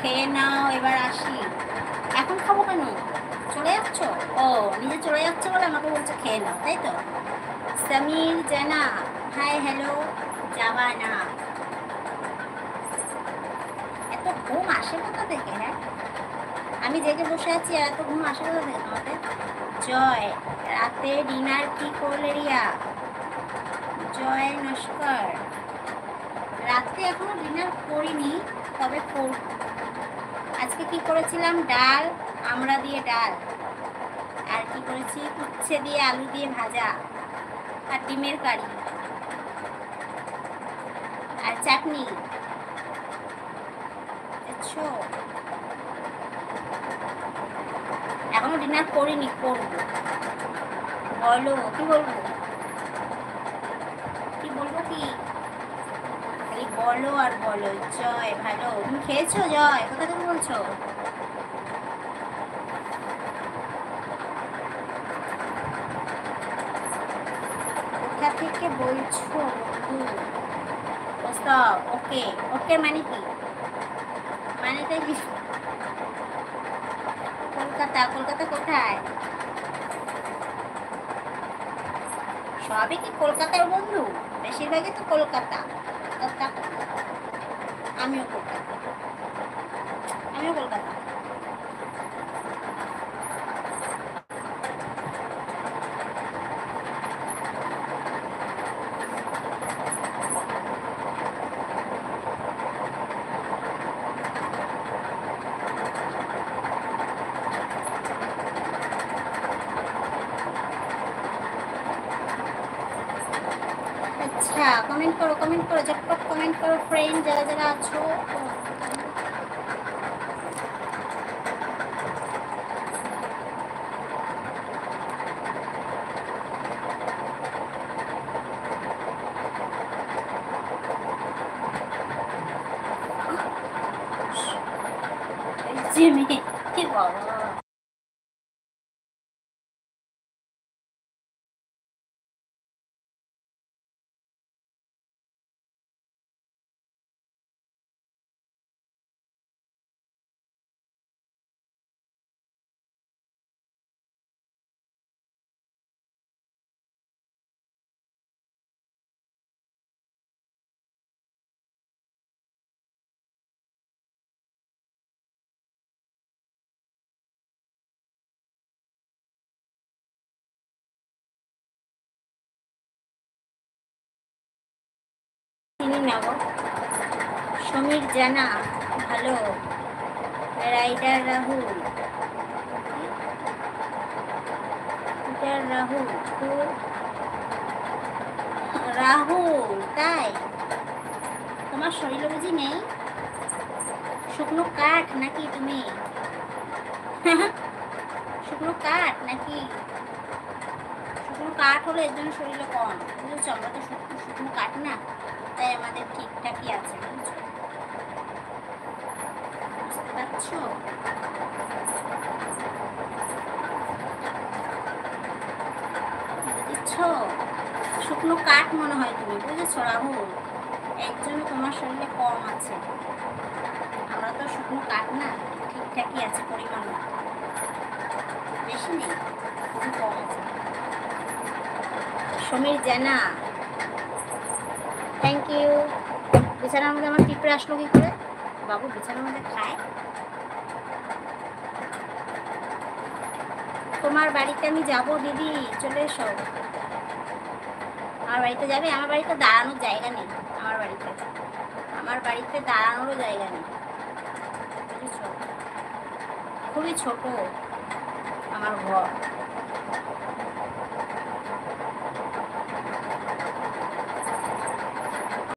খেয়ে নাও, এবার আসি। এখন খাবো কেন? চলে যাচ্ছ? ও, নিজে চলে যাচ্ছে বলে আমাকে বলছে খেয়ে নাও, তাই তো? সমীর জানা, হাই হ্যালো। যাবা না? এত ঘুম আসে কোথা থেকে? হ্যাঁ, আমি জেগে বসে আছি আর এত ঘুম আসে কোথা থেকে তোমাদের? জয়, রাতে ডিনার কি করলে রিয়া? জয় নস্কর, রাতে এখনো ডিনার করিনি, তবে করব। আজকে কি করেছিলাম? ডাল, আমড়া দিয়ে ডাল, আর কি করেছি, উচ্ছে দিয়ে আলু দিয়ে ভাজা, আর ডিমের কারি, আর চাটনি। বুঝছো? এখনো ডিনার করিনি, করব। বলো, কি বলবো? কি বলবো কি? খালি বলো আর বলো। জয় ভালো, তুমি খেয়েছো? জয় কোথা থেকে বলছো? কোথা থেকে বলছো বন্ধু? প্রস্তাব, ওকে। ওকে মানে কি? মানেটা কি? কলকাতা? কলকাতা কোথায়? সবই কি কলকাতার বন্ধু? বেশিরভাগই তো কলকাতা। কলকাতা, আমিও কলকাতা, আমিও কলকাতা। আচ্ছা, কমেন্ট করো, কমেন্ট করো, ঝটপট কমেন্ট করো ফ্রেন্ড, যারা যারা আছো। জিমি, কি বাবা, চিনি না গো। সমীর জানা, ভালো। রাইডার রাহুল, রাইডার রাহুল, রাহুল, তাই? তোমার শরীরে বুঝি নেই? শুকনো কাঠ নাকি তুমি? শুকনো কাঠ নাকি? শুকনো কাঠ হলে এর জন্য শরীরে কম, বুঝেছো? আমরা তো শুকনো কাঠ না, তাই আমাদের ঠিকঠাকই আছে, বুঝছো? বুঝতে পারছো? বুঝছো? শুকনো কাঠ মনে হয় তুমি, বুঝেছো রাহুল? এর জন্য তোমার শরীরে কম আছে। আমরা তো শুকনো কাঠ না, ঠিকঠাকই আছে, পরিমাণ না, বেশি নেই, খুবই কম আছে। সমীর জানা, থ্যাংক ইউ। বিছানার মধ্যে আমার পিঁপড়ে আসলো কি করে? বাবু বিছানার মধ্যে খায়? তোমার বাড়িতে আমি যাব দিদি, চলে এসো। আমার বাড়িতে যাবে? আমার বাড়িতে দাঁড়ানোর জায়গা নেই। আমার বাড়িতে, আমার বাড়িতে দাঁড়ানোরও জায়গা নেই, বুঝেছো? খুবই ছোট আমার ঘর।